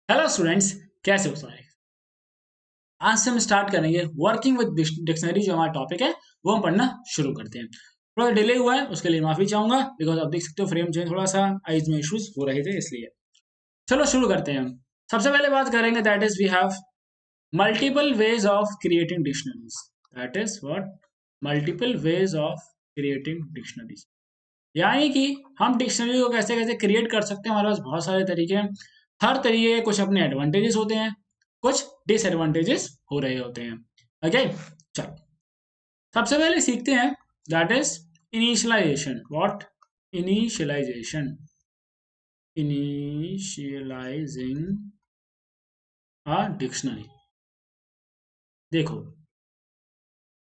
Hello students, कैसे हो सारे। आज से हम स्टार्ट करेंगे वर्किंग विद डिक्शनरी। जो हमारा टॉपिक है वो हम पढ़ना शुरू करते हैं। थोड़ा डिले हुआ है, उसके लिए माफी चाहूंगा बिकॉज आप देख सकते हो फ्रेम चेंज थोड़ा सा आइज में इश्यूज हो रहे थे, इसलिए। चलो शुरू करते हैं हम। सबसे पहले बात करेंगे that is we have multiple ways of creating dictionaries. That is what multiple ways of creating dictionaries, यानी कि हम डिक्शनरी को कैसे कैसे क्रिएट कर सकते हैं। हमारे पास बहुत सारे तरीके हैं। हर तरीके के कुछ अपने एडवांटेजेस होते हैं, कुछ डिसएडवांटेजेस हो रहे होते हैं। ओके, चलो सबसे पहले सीखते हैं that is initialization. What initialization? Initializing a dictionary. देखो,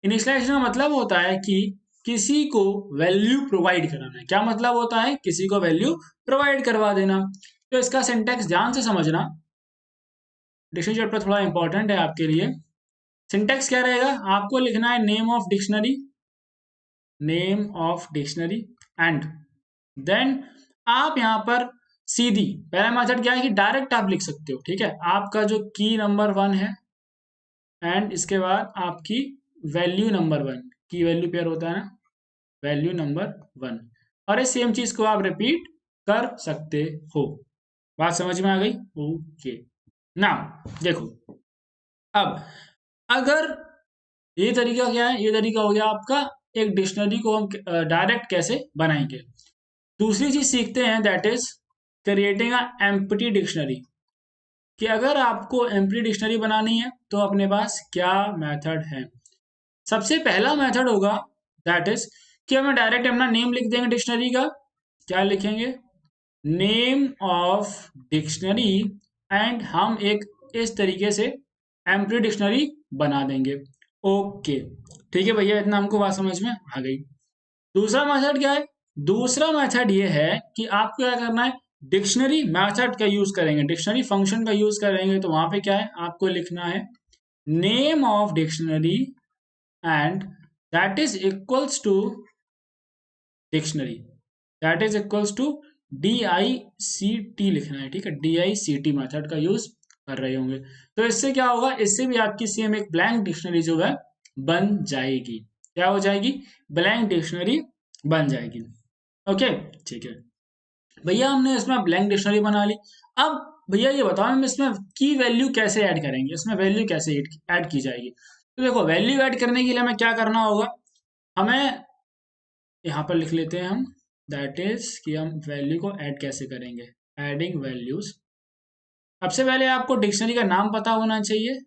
इनिशियलाइजेशन का मतलब होता है कि किसी को वैल्यू प्रोवाइड कराना है। क्या मतलब होता है? किसी को वैल्यू प्रोवाइड करवा देना। तो इसका सिंटैक्स ध्यान से समझना, डिक्शनरी चैप्टर थोड़ा इंपॉर्टेंट है आपके लिए। सिंटैक्स क्या रहेगा? आपको लिखना है name of dictionary, name of dictionary and then आप यहाँ पर सीधी पहला मेथड क्या है कि डायरेक्ट आप लिख सकते हो। ठीक है, आपका जो की नंबर 1 है एंड इसके बाद आपकी वैल्यू नंबर 1, की वैल्यू पेयर होता है ना, वैल्यू नंबर 1, और इस सेम चीज को आप रिपीट कर सकते हो। बात समझ में आ गई? ओके, नाउ देखो, अब अगर ये तरीका क्या है, ये तरीका हो गया आपका एक डिक्शनरी को हम डायरेक्ट कैसे बनाएंगे। दूसरी चीज सीखते हैं that is creating a empty dictionary, कि अगर आपको एम्प्टी डिक्शनरी बनानी है तो अपने पास क्या मेथड है। सबसे पहला मेथड होगा दैट इज कि हमें डायरेक्ट अपना नेम लिख देंगे डिक्शनरी का। क्या लिखेंगे? नेम ऑफ डिक्शनरी, एंड हम एक इस तरीके से एम्प्टी डिक्शनरी बना देंगे। ओके, ठीक है भैया, इतना हमको बात समझ में आ गई। दूसरा मेथड क्या है? दूसरा मेथड ये है कि आपको क्या करना है, डिक्शनरी मेथड का यूज करेंगे, डिक्शनरी फंक्शन का यूज करेंगे। तो वहां पे क्या है, आपको लिखना है name of dictionary and that is equals to dictionary, that is equals to DICT लिखना है। ठीक है, DICT मेथड का यूज कर रहे होंगे। तो इससे क्या होगा, इससे भी आपकी सेम एक ब्लैंक डिक्शनरी जो है बन जाएगी। क्या हो जाएगी? ब्लैंक डिक्शनरी बन जाएगी। ओके, ठीक है भैया, हमने इसमें ब्लैंक डिक्शनरी बना ली। अब भैया ये बताओ, हम इसमें की वैल्यू कैसे ऐड करेंगे, इसमें वैल्यू कैसे ऐड की जाएगी। तो देखो, वैल्यू ऐड करने के लिए हमें क्या करना होगा, हमें यहाँ पर लिख लेते हैं हम दैट इज कि हम वैल्यू को ऐड कैसे करेंगे। एडिंग वैल्यूज, सबसे पहले आपको डिक्शनरी का नाम पता होना चाहिए।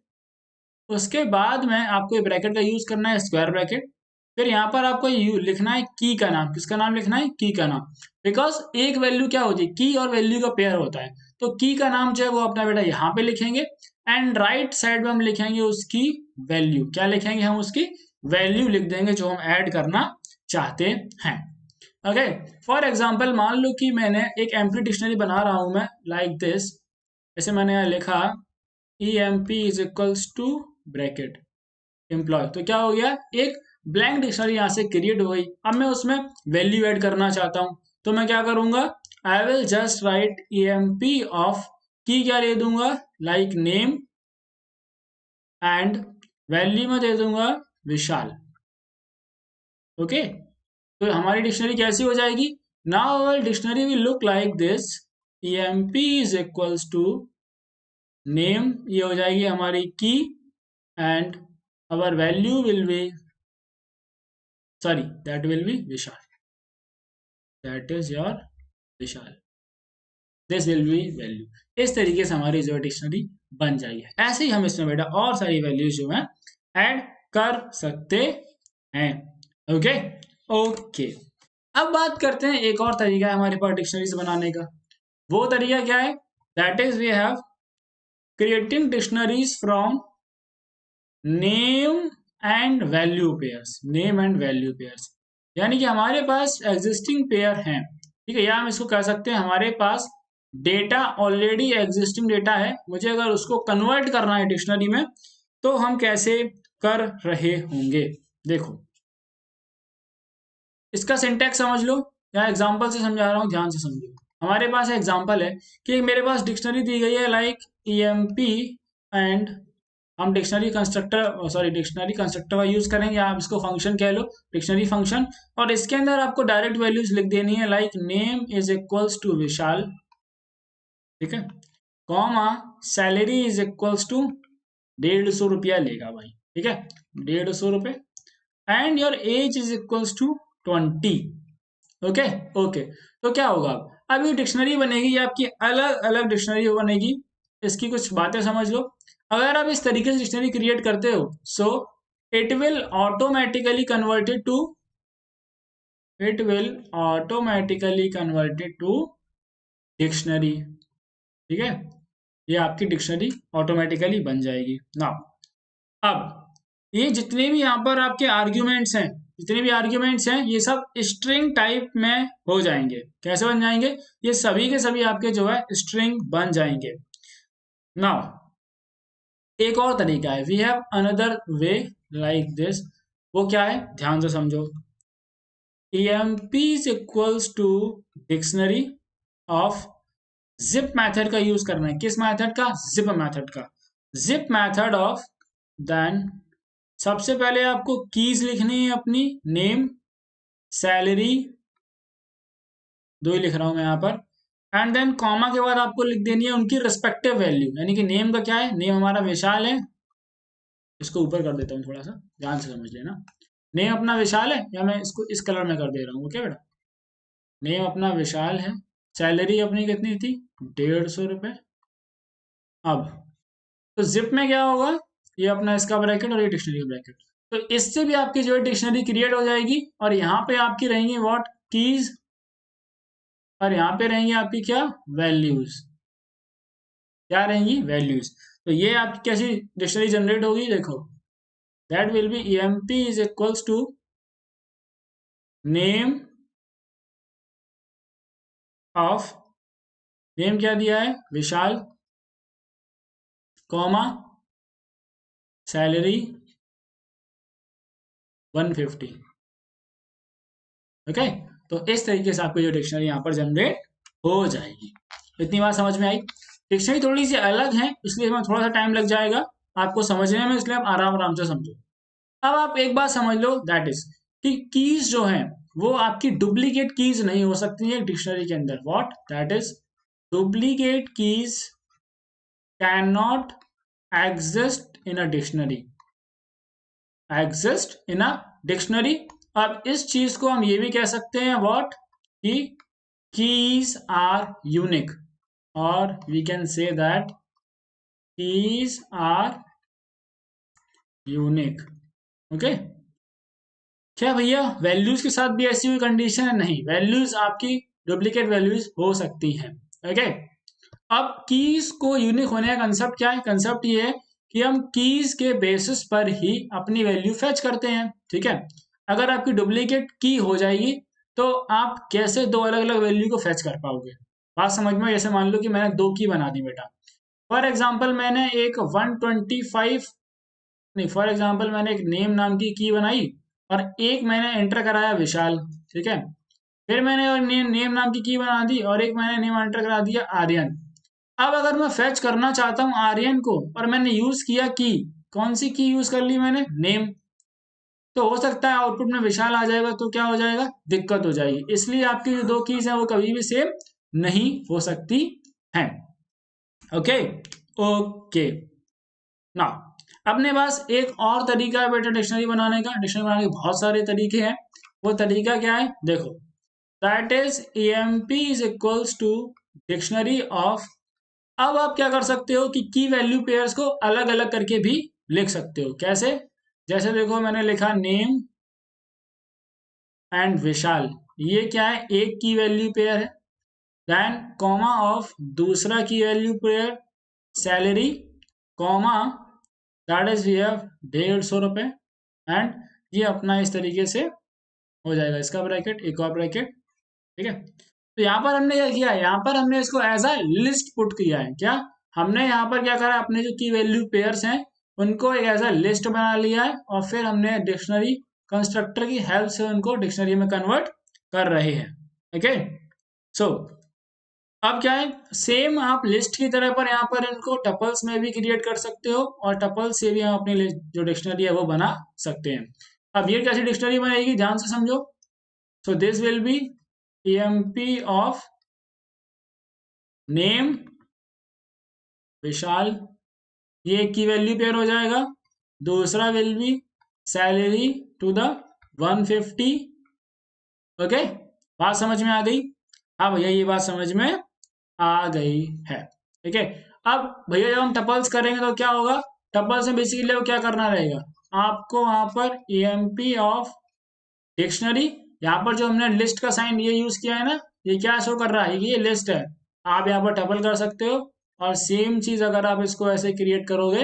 उसके बाद में आपको ये ब्रैकेट का यूज करना है, स्क्वायर ब्रैकेट। फिर यहाँ पर आपको लिखना है की का नाम। किसका नाम लिखना है? की का नाम। बिकॉज एक वैल्यू क्या होती है, की और वैल्यू का पेयर होता है। तो की का नाम जो है वो अपना बेटा यहाँ पे लिखेंगे एंड राइट साइड में हम लिखेंगे उसकी वैल्यू। क्या लिखेंगे? हम उसकी वैल्यू लिख देंगे जो हम ऐड करना चाहते हैं। ओके, फॉर एग्जाम्पल मान लो कि मैंने एक एम्प्टी डिक्शनरी बना रहा हूं मैं लाइक दिस। जैसे मैंने यहाँ लिखा EMP is equals to bracket employ, तो क्या हो गया, एक ब्लैंक डिक्शनरी यहाँ से क्रिएट हो गई। अब मैं उसमें वैल्यू ऐड करना चाहता हूँ, तो मैं क्या करूंगा, I will just right EMP of की, क्या दे दूंगा, लाइक नेम एंड वैल्यू में दे दूंगा विशाल। ओके, तो हमारी डिक्शनरी कैसी हो जाएगी, now our dictionary will look like this. EMP is equals to name, ये हो जाएगी हमारी की, and our value will be, sorry, that will be Vishal, that is your Vishal, this will be value। इस तरीके से हमारी जो डिक्शनरी बन जाएगी। ऐसे ही हम इसमें बेटा और सारी वैल्यूज जो है ऐड कर सकते हैं। ओके ओके, अब बात करते हैं एक और तरीका है हमारे पास डिक्शनरीज बनाने का। वो तरीका क्या है? That is we have creating dictionaries from name and value pairs, name and value pairs, यानी कि हमारे पास एग्जिस्टिंग पेयर हैं। ठीक है, या हम इसको कह सकते हैं हमारे पास डेटा ऑलरेडी एग्जिस्टिंग डेटा है, मुझे अगर उसको कन्वर्ट करना है डिक्शनरी में तो हम कैसे कर रहे होंगे। देखो, इसका सिंटैक्स समझ लो, या एग्जांपल से समझा रहा हूं, ध्यान से समझो। हमारे पास एग्जांपल है कि मेरे पास डिक्शनरी दी गई है लाइक EMP एंड हम डिक्शनरी कंस्ट्रक्टर का यूज करेंगे, आप इसको फंक्शन कह लो, डिक्शनरी फंक्शन। और इसके अंदर आपको डायरेक्ट वैल्यूज लिख देनी है like name is equals to Vishal, ठीक है, comma salary is equals to 150 रुपया लेगा भाई, ठीक है, 150 रुपये, and your age is equals to 20। Okay okay, तो क्या होगा अब ये डिक्शनरी बनेगी, ये आपकी अलग अलग डिक्शनरी बनेगी। इसकी कुछ बातें समझ लो। अगर आप इस तरीके से डिक्शनरी क्रिएट करते हो, so it will automatically converted to dictionary, ठीक है, ये आपकी डिक्शनरी ऑटोमेटिकली बन जाएगी ना। अब ये जितने भी यहाँ पर आपके आर्ग्यूमेंट्स हैं, ये सब स्ट्रिंग टाइप में हो जाएंगे। कैसे बन जाएंगे? ये सभी के सभी आपके जो है स्ट्रिंग बन जाएंगे। नाउ एक और तरीका है, we have another way like this. वो क्या है, ध्यान से समझो। EMP is equals to dictionary of zip method का यूज करना है। किस मेथड का? जिप मेथड का। जिप मेथड ऑफ, देन सबसे पहले आपको कीज लिखनी है अपनी, नेम, सैलरी, दो ही लिख रहा हूं मैं यहां पर, एंड देन कॉमा के बाद आपको लिख देनी है उनकी रिस्पेक्टिव वैल्यू। यानी कि नेम का क्या है, नेम हमारा विशाल है, इसको ऊपर कर देता हूँ थोड़ा सा, ध्यान से समझ लेना। नेम अपना विशाल है, या मैं इसको इस कलर में कर दे रहा हूँ, ओके बेटा, नेम अपना विशाल है, सैलरी अपनी कितनी थी, 150 रुपये। अब तो जिप में क्या होगा, ये अपना इसका ब्रैकेट और ये डिक्शनरी का ब्रैकेट, तो इससे भी आपकी जो है डिक्शनरी क्रिएट हो जाएगी। और यहाँ पे आपकी रहेंगी व्हाट, कीज, और यहाँ पे रहेंगी आपकी क्या, वैल्यूज। क्या रहेंगी, वैल्यूज। तो ये आपकी कैसी डिक्शनरी जनरेट होगी, देखो, that will be EMP is equals to name of, name क्या दिया है, विशाल, कॉमा सैलरी 150। ओके, तो इस तरीके से आपकी जो डिक्शनरी यहाँ पर जनरेट हो जाएगी। इतनी बात समझ में आई। डिक्शनरी थोड़ी सी अलग है, इसलिए हमें थोड़ा सा टाइम लग जाएगा आपको समझने में, इसलिए आप आराम आराम से समझो। अब आप एक बात समझ लो, दैट इज कि कीज जो है वो आपकी डुप्लीकेट कीज नहीं हो सकती है डिक्शनरी के अंदर। What, that is duplicate keys can not exist in a dictionary, exist in a dictionary. अब इस चीज को हम ये भी कह सकते हैं व्हाट, कि कीज आर यूनिक, और we can say that keys are unique. Okay, क्या भैया वैल्यूज के साथ भी ऐसी कोई कंडीशन है? नहीं, वैल्यूज आपकी डुप्लीकेट वैल्यूज हो सकती हैं। ओके, अब कीज को यूनिक होने का कंसेप्ट क्या है? कंसेप्ट ये है कि हम कीज के बेसिस पर ही अपनी वैल्यू फेच करते हैं, ठीक है। अगर आपकी डुप्लीकेट की हो जाएगी तो आप कैसे दो अलग अलग वैल्यू को फेच कर पाओगे? बात समझ में? जैसे मान लो कि मैंने दो की बना दी बेटा, फॉर एग्जाम्पल मैंने एक 125, नहीं, फॉर एग्जाम्पल मैंने एक नेम नाम की बनाई, और एक मैंने एंटर कराया विशाल, ठीक है। फिर मैंने और नेम नाम की बना दी, और एक मैंने नेम एंटर करा दिया आर्यन। अब अगर मैं फेच करना चाहता हूँ आर्यन को, और मैंने यूज किया की, कौन सी की यूज कर ली मैंने, नेम, तो हो सकता है आउटपुट में विशाल आ जाएगा, तो क्या हो जाएगा, दिक्कत हो जाएगी। इसलिए आपकी जो दो कीज है वो कभी भी सेम नहीं हो सकती हैं। ओके ओके, ना अपने पास एक और तरीका है बेटा डिक्शनरी बनाने का। डिक्शनरी बनाने के बहुत सारे तरीके हैं। वो तरीका क्या है, देखो, that is EMP is equals to dictionary of. अब आप क्या कर सकते हो कि की वैल्यू पेयर्स को अलग अलग करके भी लिख सकते हो। कैसे? जैसे देखो, मैंने लिखा नेम एंड विशाल, ये क्या है, एक की वैल्यू पेयर है। देन कॉमा ऑफ दूसरा key value pair salary, comma that is we have 150 रुपये, एंड ये अपना इस तरीके से हो जाएगा, इसका ब्रैकेट, एक और ब्रैकेट, ठीक है। तो यहाँ पर हमने क्या किया है, यहाँ पर हमने इसको एज अ लिस्ट पुट किया है। क्या हमने यहाँ पर क्या करा, अपने जो की वैल्यू पेयर्स हैं उनको एक एज अ लिस्ट बना लिया है, और फिर हमने डिक्शनरी कंस्ट्रक्टर की हेल्प से उनको डिक्शनरी में कन्वर्ट कर रहे हैं। ओके, सो अब क्या है, सेम आप लिस्ट की तरह पर यहाँ पर इनको टपल्स में भी क्रिएट कर सकते हो और टपल से भी हम अपनी जो डिक्शनरी है वो बना सकते हैं। अब ये कैसी डिक्शनरी बनेगी, ध्यान से समझो। So this will be EMP of name Vishal, ये एक की वैल्यू पेयर हो जाएगा। दूसरा will be salary to the 150। Okay, बात समझ में आ गई? हाँ भैया, ये बात समझ में आ गई है। ठीक है, अब भैया जब हम टपल्स करेंगे तो क्या होगा, टपल्स में बेसिकली क्या करना रहेगा, आपको वहां पर EMP ऑफ डिक्शनरी, यहाँ पर जो हमने लिस्ट का साइन ये यूज किया है ना, ये क्या शो कर रहा है, ये लिस्ट है। आप यहाँ पर टपल कर सकते हो और सेम चीज अगर आप इसको ऐसे क्रिएट करोगे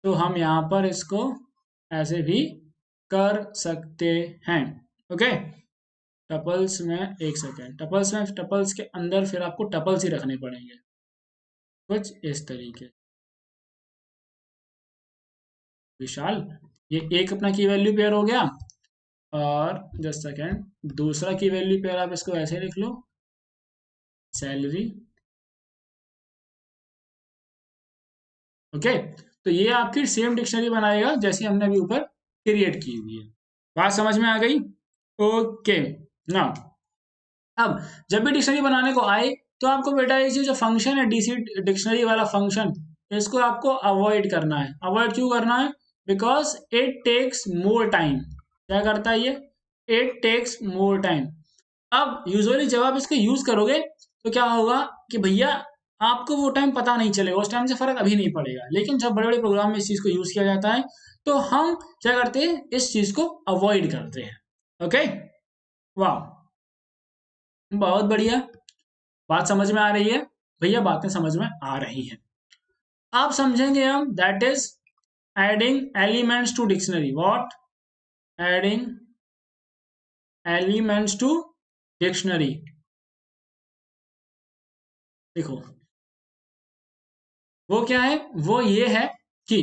तो हम यहाँ पर इसको ऐसे भी कर सकते हैं। ओके, टपल्स में एक सेकेंड, टपल्स के अंदर फिर आपको टपल्स ही रखने पड़ेंगे कुछ इस तरीके। विशाल, ये एक अपना की वैल्यू पेयर हो गया, और जस्ट सेकेंड दूसरा की वैल्यू पेयर आप इसको ऐसे लिख लो, सैलरी। ओके, तो ये आपकी सेम डिक्शनरी बनाएगा जैसे हमने अभी ऊपर क्रिएट की हुई है। बात समझ में आ गई? ओके, ना अब जब भी डिक्शनरी बनाने को आए तो आपको बेटा ये जो फंक्शन है डीसी डिक्शनरी वाला फंक्शन, इसको आपको अवॉइड करना है। अवॉइड क्यों करना है? Because it takes more time. क्या करता है ये? It takes more time. अब यूजुअली जब आप इसको यूज करोगे तो क्या होगा कि भैया आपको वो टाइम पता नहीं चलेगा, उस टाइम से फर्क अभी नहीं पड़ेगा। लेकिन जब बड़े बड़े प्रोग्राम में इस चीज को यूज किया जाता है तो हम क्या करते हैं, इस चीज को अवॉइड करते हैं। ओके, वाह, बहुत बढ़िया, बात समझ में आ रही है भैया, बातें समझ में आ रही हैं। आप समझेंगे हम, that is adding elements to dictionary. What? Adding elements to dictionary. देखो वो क्या है, वो ये है कि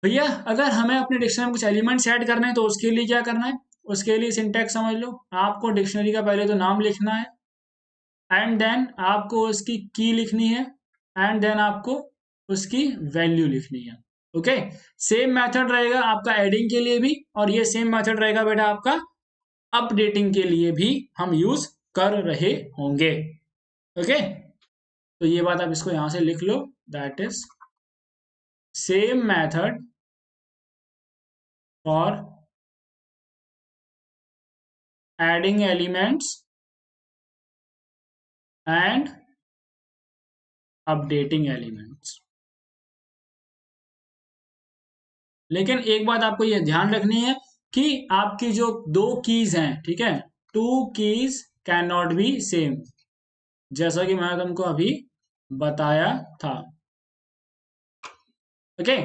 भैया अगर हमें अपने डिक्शनरी में कुछ एलिमेंट्स ऐड करने हैं तो उसके लिए क्या करना है, उसके लिए सिंटैक्स समझ लो। आपको डिक्शनरी का पहले तो नाम लिखना है, एंड देन आपको उसकी की लिखनी है, एंड देन आपको उसकी वैल्यू लिखनी है। ओके, सेम मेथड रहेगा आपका एडिंग के लिए भी, और ये सेम मेथड रहेगा बेटा आपका अपडेटिंग के लिए भी, हम यूज कर रहे होंगे। ओके, तो ये बात आप इसको यहां से लिख लो, that is same method for adding elements and updating elements. लेकिन एक बात आपको ये ध्यान रखनी है कि आपकी जो दो कीज हैं, ठीक है, two keys can not be same, जैसा कि मैंने तुमको अभी बताया था। ओके,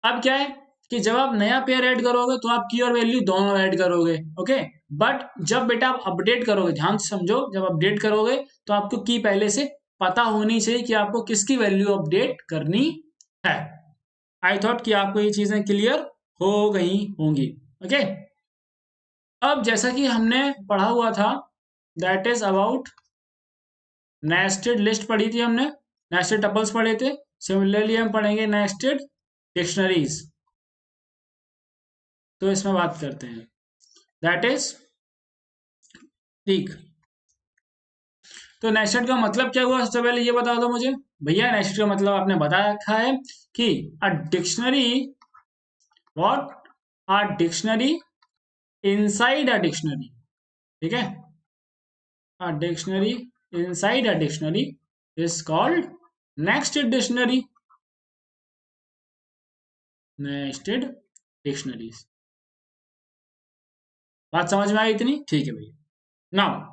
अब क्या है कि जब आप नया पेयर ऐड करोगे तो आप की और वैल्यू दोनों ऐड करोगे। ओके, बट जब बेटा आप अपडेट करोगे, ध्यान से समझो, जब अपडेट करोगे तो आपको की पहले से पता होनी चाहिए कि आपको किसकी वैल्यू अपडेट करनी है। आई थॉट कि आपको ये चीजें क्लियर हो गई होंगी। ओके, अब जैसा कि हमने पढ़ा हुआ था, that is about nested list पढ़ी थी हमने, नेस्टेड टपल्स पढ़े थे। सिमिलरली हम पढ़ेंगे नेस्टेड डिक्शनरीज। तो इसमें बात करते हैं, दैट इज ठीक। तो नेस्टेड का मतलब क्या हुआ, सबसे पहले ये बता दो मुझे भैया। नेस्टेड का मतलब आपने बता रखा है कि a dictionary, what, a dictionary inside a dictionary. ठीक है, a dictionary inside a dictionary is called nested dictionary. Nested dictionaries. बात समझ में आई इतनी? ठीक है भैया। नाउ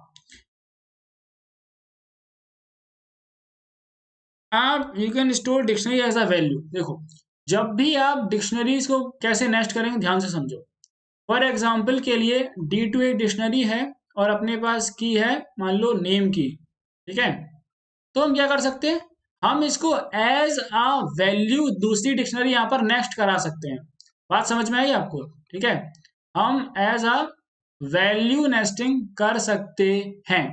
आप you can store dictionary as a value. देखो, जब भी आप डिक्शनरीज को कैसे नेस्ट करेंगे ध्यान से समझो। फॉर एग्जाम्पल के लिए D2 एक डिक्शनरी है और अपने पास की है मान लो नेम की, ठीक है, तो हम क्या कर सकते हैं, हम इसको एज अ वैल्यू दूसरी डिक्शनरी यहां पर नेक्स्ट करा सकते हैं। बात समझ में आई आपको? ठीक है, हम एज अ वैल्यू नेस्टिंग कर सकते हैं।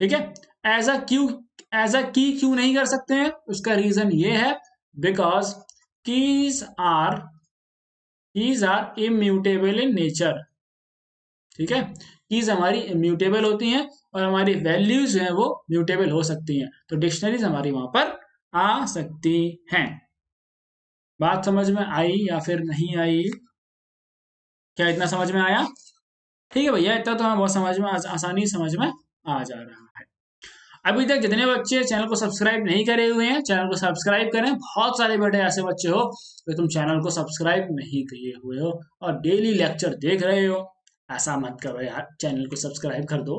ठीक है, एज अ की क्यों नहीं कर सकते हैं? उसका रीजन ये है because keys are immutable in nature. ठीक है, कीज हमारी इम्यूटेबल होती हैं और हमारी वैल्यूज जो है वो म्यूटेबल हो सकती हैं, तो डिक्शनरीज हमारी वहां पर आ सकती हैं। बात समझ में आई या फिर नहीं आई? क्या इतना समझ में आया? ठीक है भैया, इतना तो हमें बहुत समझ में आसानी से समझ में आ जा रहा है। अभी तक जितने बच्चे चैनल को सब्सक्राइब नहीं करे हुए हैं, चैनल को सब्सक्राइब करें। बहुत सारे बेटे ऐसे बच्चे हो कि तुम चैनल को सब्सक्राइब नहीं किए हुए हो और डेली लेक्चर देख रहे हो। ऐसा मत करो यार, चैनल को सब्सक्राइब कर दो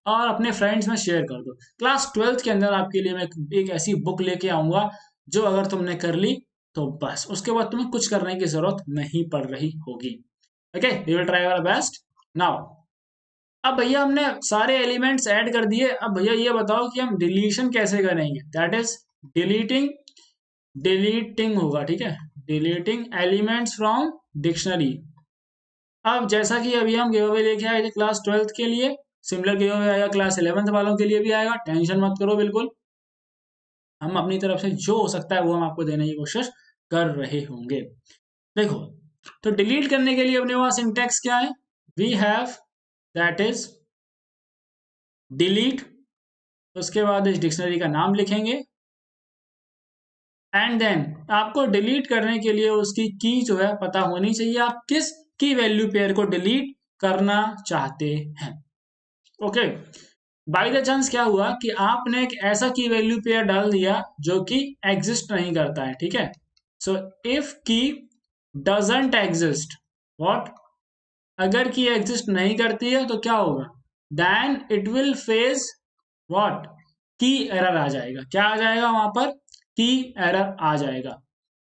और अपने फ्रेंड्स में शेयर कर दो। क्लास 12th के अंदर आपके लिए मैं एक ऐसी बुक लेके आऊंगा जो अगर तुमने कर ली तो बस उसके बाद तुम्हें कुछ करने की जरूरत नहीं पड़ रही होगी। Okay, we will try our best now. अब भैया हमने सारे एलिमेंट्स ऐड कर दिए। अब भैया ये बताओ कि हम डिलीशन कैसे करेंगे? That is deleting. डिलीटिंग होगा, ठीक है, डिलीटिंग एलिमेंट्स फ्रॉम डिक्शनरी। अब जैसा कि अभी हम गिव अवे लेके आए थे क्लास 12th के लिए, सिमिलर गिव अवे आएगा क्लास 11th वालों के लिए भी आएगा। टेंशन मत करो बिल्कुल, हम अपनी तरफ से जो हो सकता है वो हम आपको देने की कोशिश कर रहे होंगे। देखो, तो डिलीट करने के लिए अपने पास सिंटैक्स क्या है? We have, that is delete, उसके बाद इस डिक्शनरी का नाम लिखेंगे एंड देन आपको डिलीट करने के लिए उसकी की जो है पता होनी चाहिए, आप किस की वैल्यू पेयर को डिलीट करना चाहते हैं। ओके, बाय द चांस क्या हुआ कि आपने एक ऐसा की वैल्यू पेयर डाल दिया जो कि एग्जिस्ट नहीं करता है, ठीक है। So if key doesn't exist, what, अगर की एग्जिस्ट नहीं करती है तो क्या होगा? Then it will face what, key error आ जाएगा। क्या आ जाएगा वहां पर? की एरर आ जाएगा।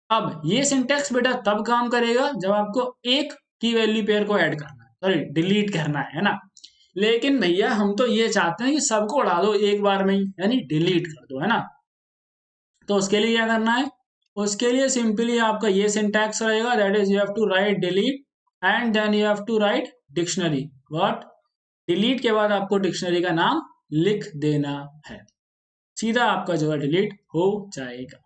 अब ये सिंटेक्स बेटा तब काम करेगा जब आपको एक की वैल्यू पेयर को ऐड करना है, सॉरी डिलीट करना है ना। लेकिन भैया हम तो ये चाहते हैं कि सबको उड़ा दो एक बार में ही, यानी डिलीट कर दो, है ना। तो उसके लिए क्या करना है? उसके लिए सिंपली आपका ये सिंटैक्स रहेगा, that is you have to write delete and then you have to write dictionary. What, delete के बाद आपको डिक्शनरी का नाम लिख देना है, सीधा आपका जो है डिलीट हो जाएगा।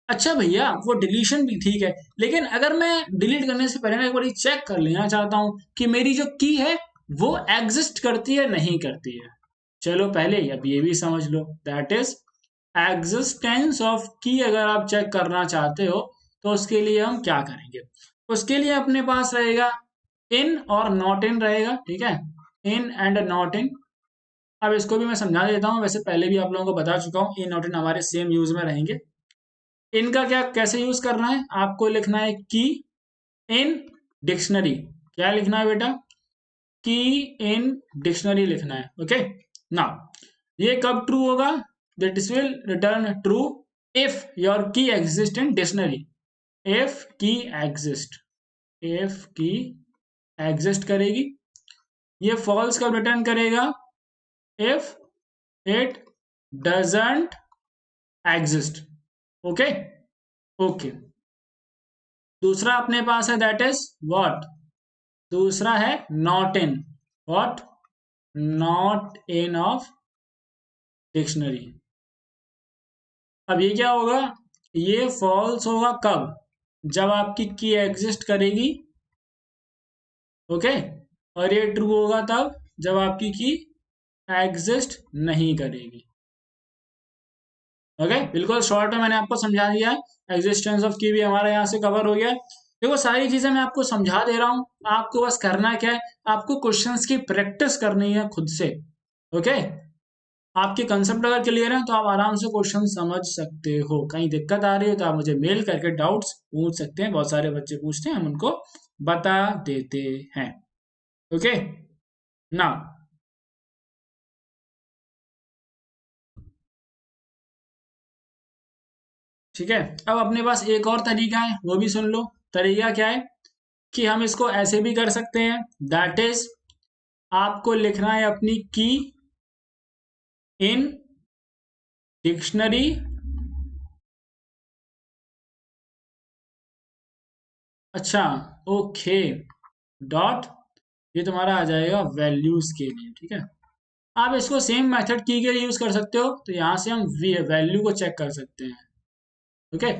अच्छा भैया, वो डिलीशन भी ठीक है, लेकिन अगर मैं डिलीट करने से पहले ना एक बार चेक कर लेना चाहता हूं कि मेरी जो की है वो एग्जिस्ट करती है नहीं करती है। चलो पहले अब ये भी समझ लो, दैट इज एग्जिस्टेंस ऑफ की। अगर आप चेक करना चाहते हो तो उसके लिए हम क्या करेंगे? उसके लिए अपने पास रहेगा इन और नॉट इन रहेगा, ठीक है, इन एंड नॉट इन। अब इसको भी मैं समझा देता हूँ, वैसे पहले भी आप लोगों को बता चुका हूँ, इन नॉट इन हमारे सेम यूज में रहेंगे। इनका क्या कैसे यूज करना है? आपको लिखना है की इन डिक्शनरी। क्या लिखना है बेटा? की इन डिक्शनरी लिखना है। ओके, नाउ ये कब ट्रू होगा? This will return true if your की एग्जिस्ट इन डिक्शनरी। इफ की एग्जिस्ट, इफ की एग्जिस्ट करेगी। ये फॉल्स कब रिटर्न करेगा? If it doesn't exist. Okay, okay. दूसरा अपने पास है दैट इज व्हाट, दूसरा है not in. What, not in of dictionary. अब ये क्या होगा? ये फॉल्स होगा कब? जब आपकी की एग्जिस्ट करेगी। ओके, और ये ट्रू होगा तब जब आपकी की एग्जिस्ट नहीं करेगी। ओके, बिल्कुल शॉर्ट में मैंने आपको समझा दिया है। एग्जिस्टेंस ऑफ की भी हमारा यहाँ से कवर हो गया है। देखो सारी चीजें मैं आपको समझा दे रहा हूँ, आपको बस करना क्या है, आपको क्वेश्चंस की प्रैक्टिस करनी है खुद से। ओके, आपके कंसेप्ट अगर क्लियर है तो आप आराम से क्वेश्चन समझ सकते हो। कहीं दिक्कत आ रही हो तो आप मुझे मेल करके डाउट्स पूछ सकते हैं, बहुत सारे बच्चे पूछते हैं, हम उनको बता देते हैं। ओके, ना ठीक है। अब अपने पास एक और तरीका है, वो भी सुन लो। तरीका क्या है कि हम इसको ऐसे भी कर सकते हैं, दैट इज आपको लिखना है अपनी की इन डिक्शनरी अच्छा, ओके, डॉट, ये तुम्हारा आ जाएगा वैल्यूज के लिए, ठीक है। आप इसको सेम मेथड की के यूज कर सकते हो, तो यहाँ से हम वैल्यू को चेक कर सकते हैं। ओके,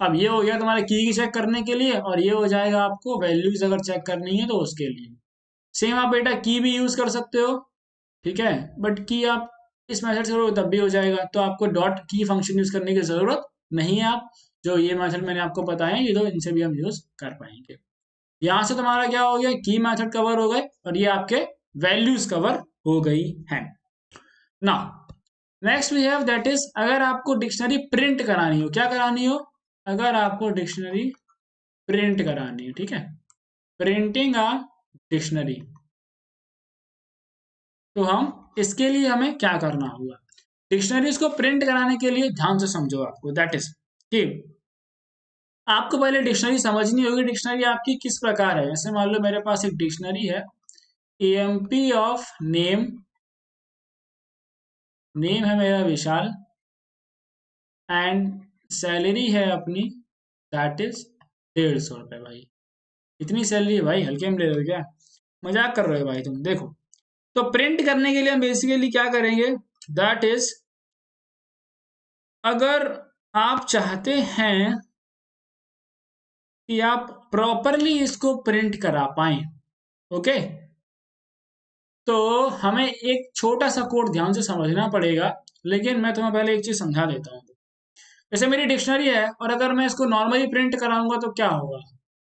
अब ये हो गया तुम्हारे की चेक करने के लिए, और ये हो जाएगा आपको वैल्यूज अगर चेक करनी है तो उसके लिए। सेम आप बेटा की भी यूज कर सकते हो, ठीक है, बट की आप इस मेथड से करोगे तब भी हो जाएगा, तो आपको डॉट की फंक्शन यूज करने की जरूरत नहीं है। आप जो ये मेथड मैंने आपको बताया ये तो इनसे भी हम यूज कर पाएंगे। यहाँ से तुम्हारा क्या हो गया, की मेथड कवर हो गए और ये आपके वैल्यूज कवर हो गई है। Now next we have that is, अगर आपको डिक्शनरी प्रिंट करानी हो, क्या करानी हो, अगर आपको डिक्शनरी प्रिंट करानी है, ठीक है, प्रिंटिंग अ डिक्शनरी, तो हम इसके लिए हमें क्या करना होगा। डिक्शनरीज को प्रिंट कराने के लिए ध्यान से समझो आपको, दैट इज कि आपको पहले डिक्शनरी समझनी होगी, डिक्शनरी आपकी किस प्रकार है। जैसे मान लो मेरे पास एक डिक्शनरी है, एएमपी ऑफ नेम, नेम है मेरा विशाल, एंड सैलरी है अपनी दैट इज 150 रुपये। भाई इतनी सैलरी है भाई, हल्के में ले रहे हो क्या, मजाक कर रहे हो भाई तुम। देखो, तो प्रिंट करने के लिए हम बेसिकली क्या करेंगे, दैट इज अगर आप चाहते हैं कि आप प्रॉपरली इसको प्रिंट करा पाए, ओके, तो हमें एक छोटा सा कोड ध्यान से समझना पड़ेगा। लेकिन मैं तुम्हें पहले एक चीज समझा देता हूँ। जैसे मेरी डिक्शनरी है और अगर मैं इसको नॉर्मली प्रिंट कराऊंगा तो क्या होगा,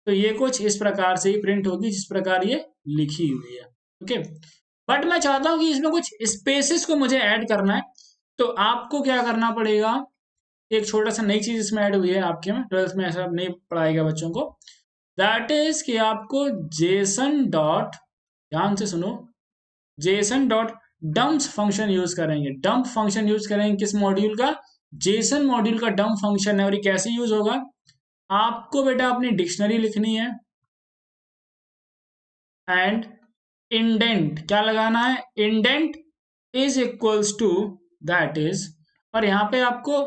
तो ये कुछ इस प्रकार से ही प्रिंट होगी जिस प्रकार ये लिखी हुई है। ओके, बट मैं चाहता हूं कि इसमें कुछ स्पेसेस को मुझे ऐड करना है, तो आपको क्या करना पड़ेगा, एक छोटा सा नई चीज इसमें ऐड हुई है आपके में, 12th में ऐसा नहीं पढ़ाएगा बच्चों को, दैट इज कि आपको जेसन डॉट, ध्यान से सुनो, Jason dot dumps function use करेंगे। डंप फंक्शन यूज करेंगे किस मॉड्यूल का, जेसन मॉड्यूल का डंप फंक्शन है। और ये कैसे यूज होगा, आपको बेटा अपनी डिक्शनरी लिखनी है एंड इंडेंट क्या लगाना है, indent is equals to that is, और यहाँ पे आपको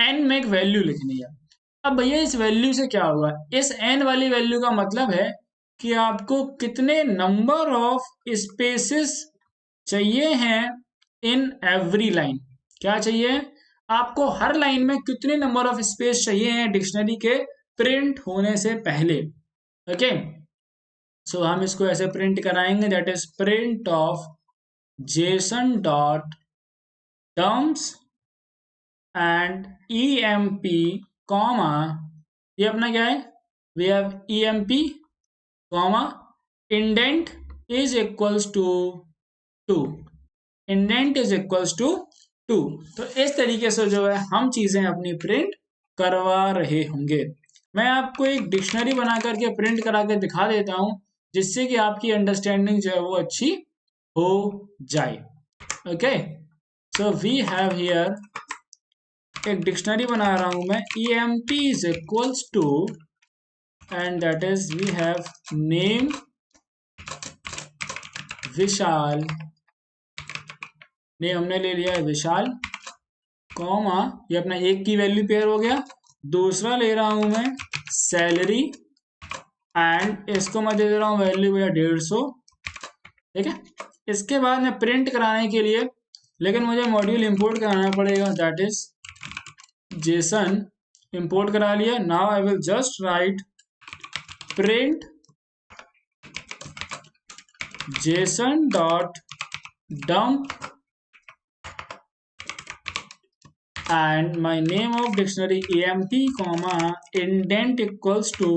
एन में एक वैल्यू लिखनी है। अब भैया इस वैल्यू से क्या होगा, इस एन वाली वैल्यू का मतलब है कि आपको कितने नंबर ऑफ स्पेसेस चाहिए हैं इन एवरी लाइन। क्या चाहिए, आपको हर लाइन में कितने नंबर ऑफ स्पेस चाहिए हैं डिक्शनरी के प्रिंट होने से पहले। ओके, सो हम इसको ऐसे प्रिंट कराएंगे, that is print of JSON dot terms and emp comma, ये अपना क्या है, we have emp comma indent is equals to 2, indent is equals to 2। तो इस तरीके से जो है हम चीजें अपनी प्रिंट करवा रहे होंगे। मैं आपको एक डिक्शनरी बना करके प्रिंट करा के दिखा देता हूं, जिससे कि आपकी अंडरस्टैंडिंग जो है वो अच्छी हो जाए। Okay, so we have here, एक डिक्शनरी बना रहा हूं मैं, emp is equals to, and that is we have name Vishal, name हमने ले लिया है विशाल, कॉमा ये अपना एक की वैल्यू पेयर हो गया, दूसरा ले रहा हूं मैं सैलरी, एंड इसको मैं दे दे रहा हूं वैल्यू भैया 150, ठीक है। इसके बाद मैं प्रिंट कराने के लिए, लेकिन मुझे मॉड्यूल इंपोर्ट कराना पड़ेगा, दैट इज जेसन, इंपोर्ट करा लिया। Now I will just right print Jason dot dump and my name of dictionary emp comma indent equals to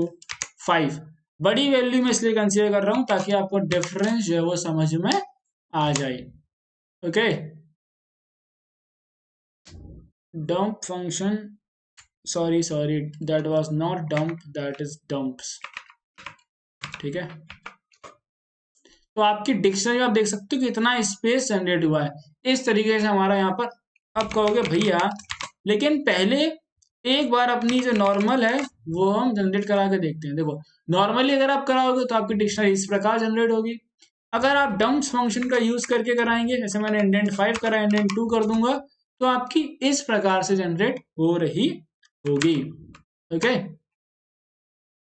5। बड़ी वैल्यू में इसलिए कंसीडर कर रहा हूं ताकि आपको डिफरेंस जो है वो समझ में आ जाए। Okay, dump function, sorry that was not dump, that is dumps, ठीक है। तो आपकी डिक्शनरी आप देख सकते हो कि इतना स्पेस जनरेट हुआ है इस तरीके से हमारा यहाँ पर। अब कहोगे भैया लेकिन पहले एक बार अपनी जो नॉर्मल है वो हम जनरेट करा के देखते हैं। देखो, नॉर्मली अगर आप कराओगे तो आपकी डिक्शनरी इस प्रकार जनरेट होगी। अगर आप डम्प्स फंक्शन का यूज करके कराएंगे, जैसे मैंने इंडेंट 5 करा, इंडेंट 2 कर दूंगा, तो आपकी इस प्रकार से जनरेट हो रही होगी। Okay,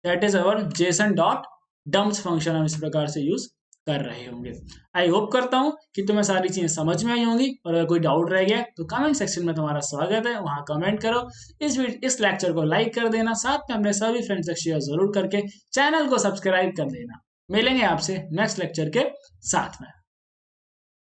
that is our Jason dot dumps function हम इस प्रकार से यूज कर रहे होंगे। आई होप करता हूँ कि तुम्हें सारी चीजें समझ में आई होंगी, और अगर कोई डाउट रह गया तो कमेंट सेक्शन में तुम्हारा स्वागत है, वहां कमेंट करो। इस लेक्चर को लाइक कर देना, साथ में अपने सभी फ्रेंड्स से शेयर जरूर करके चैनल को सब्सक्राइब कर देना। मिलेंगे आपसे नेक्स्ट लेक्चर के साथ में।